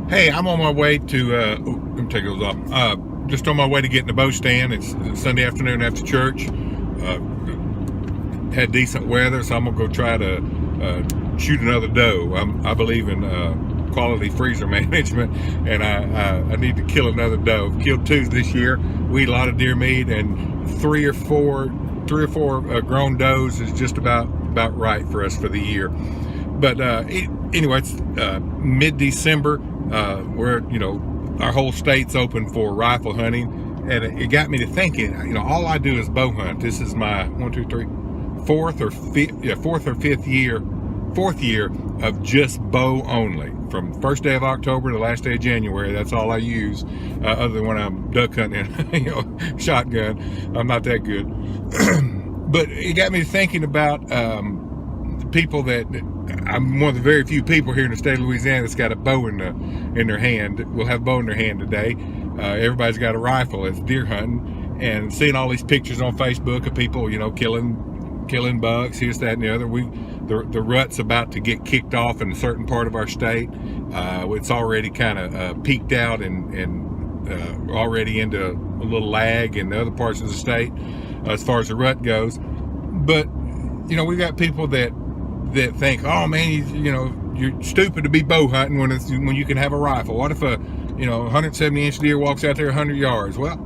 Hey, I'm on my way to, let me take those off. Just on my way to get in the bow stand. It's Sunday afternoon after church. Had decent weather, so I'm going to go try to shoot another doe. I believe in quality freezer management, and I need to kill another doe. Killed 2 this year. We eat a lot of deer meat, and three or four grown does is just about right for us for the year. But anyway, it's mid-December. Where our whole state's open for rifle hunting, and it got me to thinking. All I do is bow hunt. This is my fourth or fifth year of just bow only. From first day of October to last day of January, that's all I use. Other than when I'm duck hunting, shotgun. I'm not that good. But it got me thinking about people that. I'm one of the very few people here in the state of Louisiana that's got a bow in their hand. We'll have a bow in their hand today. Everybody's got a rifle. It's deer hunting, and seeing all these pictures on Facebook of people, killing bucks, here's that and the other. The rut's about to get kicked off in a certain part of our state. It's already kind of peaked out and already into a little lag in the other parts of the state as far as the rut goes. But we got people that think, oh man, you're stupid to be bow hunting when you can have a rifle. What if a 170-inch deer walks out there 100 yards? Well,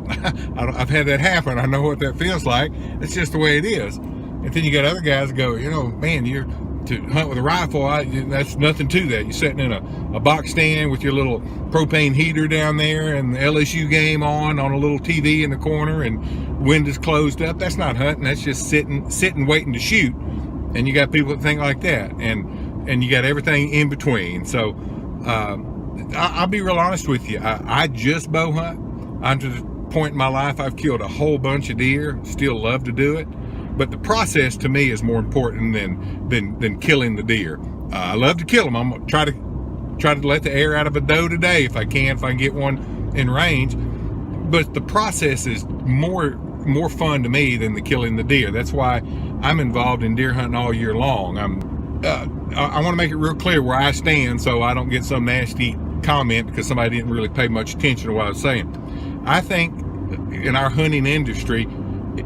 I've had that happen. I know what that feels like. It's just the way it is. And then you got other guys that go, man, you're to hunt with a rifle. That's nothing to that. You're sitting in a box stand with your little propane heater down there and the LSU game on a little TV in the corner, and windows closed up. That's not hunting. That's just sitting waiting to shoot. And you got people that think like that, and you got everything in between. So I'll be real honest with you. I just bow hunt. I'm to the point in my life I've killed a whole bunch of deer. Still love to do it, but the process to me is more important than killing the deer. I love to kill them. I'm gonna try to let the air out of a doe today if I can get one in range. But the process is more fun to me than the killing the deer. That's why I'm involved in deer hunting all year long. I want to make it real clear where I stand so I don't get some nasty comment because somebody didn't really pay much attention to what I was saying. I think in our hunting industry,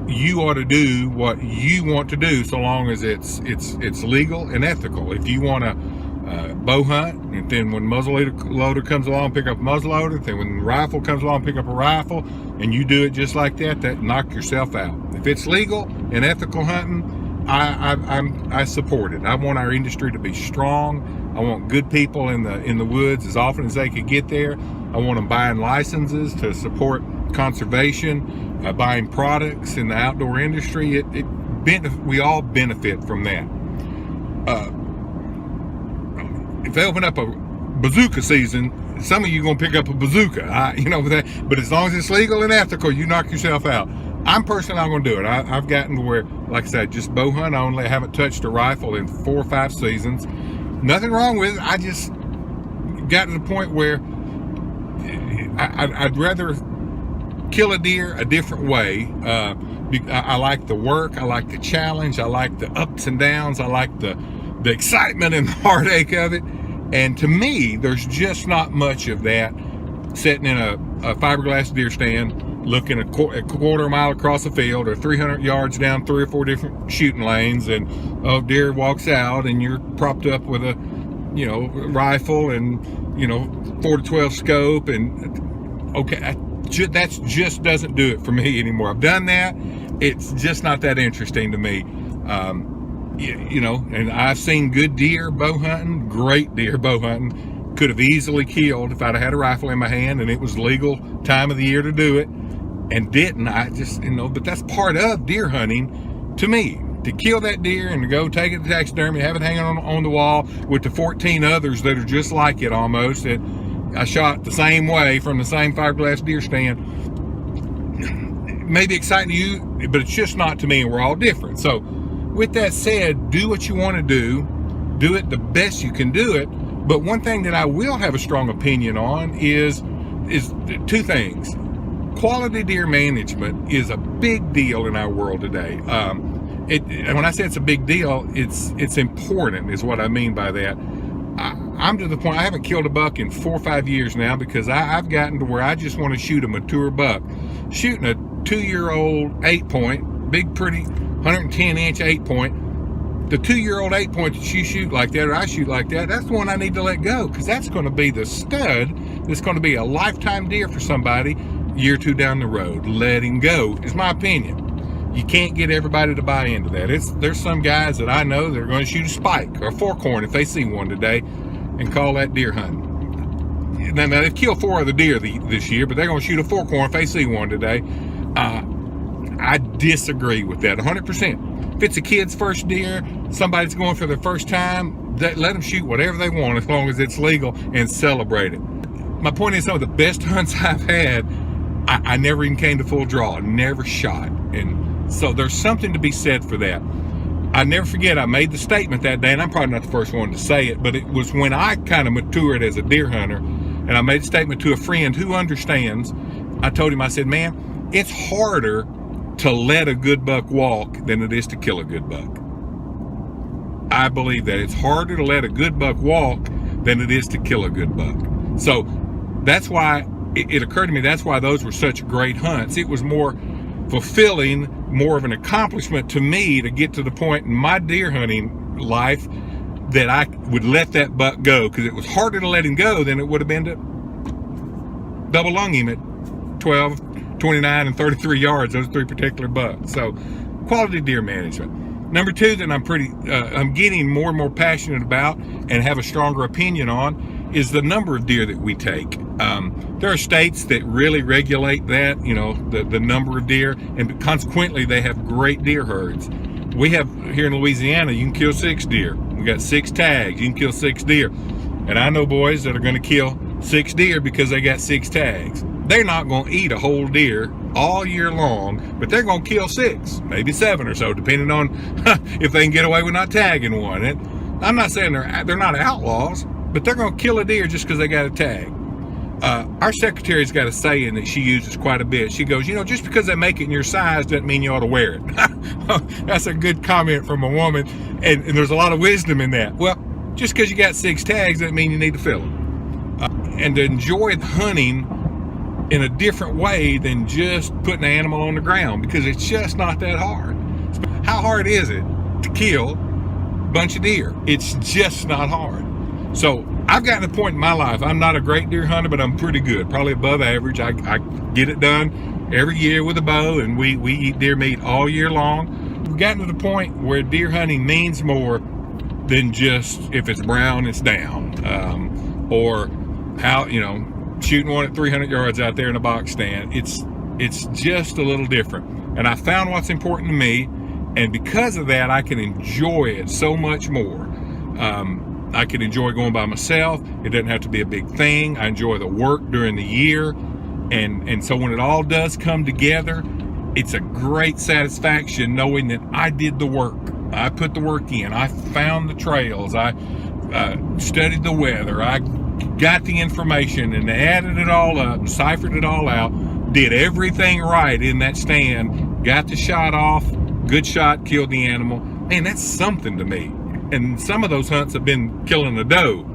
you ought to do what you want to do so long as it's legal and ethical. If you want to bow hunt, and then when muzzleloader comes along, pick up a muzzleloader. Then when the rifle comes along, pick up a rifle, and you do it just like that knock yourself out. If it's legal and ethical hunting, I support it. I want our industry to be strong. I want good people in the woods as often as they could get there. I want them buying licenses to support conservation, buying products in the outdoor industry. We all benefit from that. If they open up a bazooka season, some of you gonna pick up a bazooka, but as long as it's legal and ethical, you knock yourself out. I'm personally not gonna do it. I've gotten to where, like I said, just bow hunt only. I haven't touched a rifle in 4 or 5 seasons. Nothing wrong with it. I just got to the point where I'd rather kill a deer a different way. I like the work. I like the challenge. I like the ups and downs. I like the excitement and the heartache of it. And to me, there's just not much of that sitting in a fiberglass deer stand, looking a quarter mile across the field or 300 yards down 3 or 4 different shooting lanes, and deer walks out and you're propped up with a rifle and 4-12 scope, and that just doesn't do it for me anymore. I've done that. It's just not that interesting to me. And I've seen good deer bow hunting, great deer bow hunting. Could have easily killed if I'd have had a rifle in my hand and it was legal time of the year to do it, and didn't. I just, but that's part of deer hunting to me. To kill that deer and to go take it to taxidermy, have it hanging on the wall with the 14 others that are just like it almost, that I shot the same way from the same fiberglass deer stand. Maybe exciting to you, but it's just not to me, and we're all different. So with that said, do what you want to do it the best you can do it. But one thing that I will have a strong opinion on is 2 things. Quality deer management is a big deal in our world today. When I say it's a big deal, it's important is what I mean by that. I'm to the point, I haven't killed a buck in 4 or 5 years now, because I've gotten to where I just want to shoot a mature buck. Shooting a 2-year-old 8-point, big, pretty 110-inch 8-point, the 2-year-old 8-point that you shoot like that, or I shoot like that, that's the one I need to let go, because that's going to be the stud that's going to be a lifetime deer for somebody year or two down the road. Letting go is my opinion. You can't get everybody to buy into that. There's some guys that I know that are going to shoot a spike or a forkhorn if they see one today and call that deer hunting. Now they've killed 4 other deer this year, but they're going to shoot a forkhorn if they see one today. I disagree with that 100%. If it's a kid's first deer, somebody's going for their first time, let them shoot whatever they want as long as it's legal, and celebrate it. My point is, some of the best hunts I've had, I never even came to full draw, never shot. And so there's something to be said for that. I never forget, I made the statement that day, and I'm probably not the first one to say it, but it was when I kind of matured as a deer hunter, and I made a statement to a friend who understands. I told him, I said, man, it's harder to let a good buck walk than it is to kill a good buck. I believe that it's harder to let a good buck walk than it is to kill a good buck. So that's why it occurred to me, that's why those were such great hunts. It was more fulfilling, more of an accomplishment to me to get to the point in my deer hunting life that I would let that buck go, because it was harder to let him go than it would have been to double lung him at 12, 29, and 33 yards, those 3 particular bucks. So quality deer management. Number 2 that I'm getting more and more passionate about and have a stronger opinion on is the number of deer that we take. There are states that really regulate that, the number of deer, and consequently they have great deer herds. We have here in Louisiana, you can kill 6 deer. We got 6 tags, you can kill 6 deer. And I know boys that are going to kill 6 deer because they got 6 tags. They're not going to eat a whole deer all year long, but they're going to kill 6, maybe 7 or so, depending on if they can get away with not tagging one. And I'm not saying they're not outlaws, but they're going to kill a deer just because they got a tag. Our secretary's got a saying that she uses quite a bit. She goes, just because they make it in your size doesn't mean you ought to wear it. That's a good comment from a woman, and there's a lot of wisdom in that. Well, just because you got 6 tags doesn't mean you need to fill them. And to enjoy hunting in a different way than just putting the animal on the ground, because it's just not that hard. How hard is it to kill a bunch of deer? It's just not hard. So I've gotten to the point in my life, I'm not a great deer hunter, but I'm pretty good, probably above average. I get it done every year with a bow, and we eat deer meat all year long. We've gotten to the point where deer hunting means more than just if it's brown, it's down, or how, shooting one at 300 yards out there in a box stand. It's just a little different. And I found what's important to me, and because of that, I can enjoy it so much more. I can enjoy going by myself. It doesn't have to be a big thing. I enjoy the work during the year. And so when it all does come together, it's a great satisfaction knowing that I did the work. I put the work in. I found the trails. I studied the weather. I got the information and added it all up and ciphered it all out. Did everything right in that stand. Got the shot off. Good shot. Killed the animal. Man, that's something to me. And some of those hunts have been killing a doe.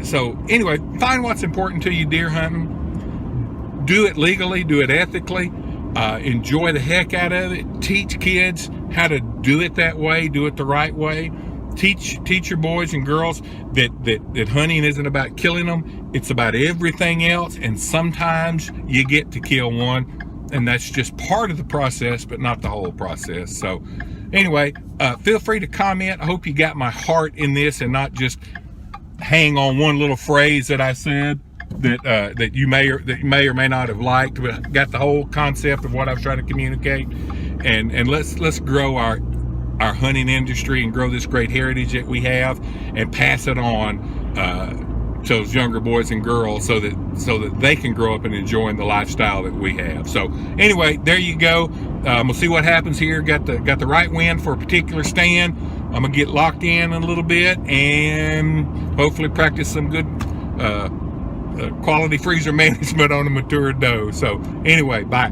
So anyway, find what's important to you deer hunting. Do it legally, do it ethically. Enjoy the heck out of it. Teach kids how to do it that way, do it the right way. Teach your boys and girls that hunting isn't about killing them. It's about everything else. And sometimes you get to kill one, and that's just part of the process, but not the whole process. So anyway, feel free to comment. I hope you got my heart in this and not just hang on one little phrase that I said that you may or may not have liked, but got the whole concept of what I was trying to communicate. And let's grow our hunting industry and grow this great heritage that we have, and pass it on to those younger boys and girls so that they can grow up and enjoying the lifestyle that we have. So anyway, there you go. We'll see what happens here. Got the right wind for a particular stand. I'm gonna get locked in a little bit and hopefully practice some good quality freezer management on a mature doe. So anyway, bye.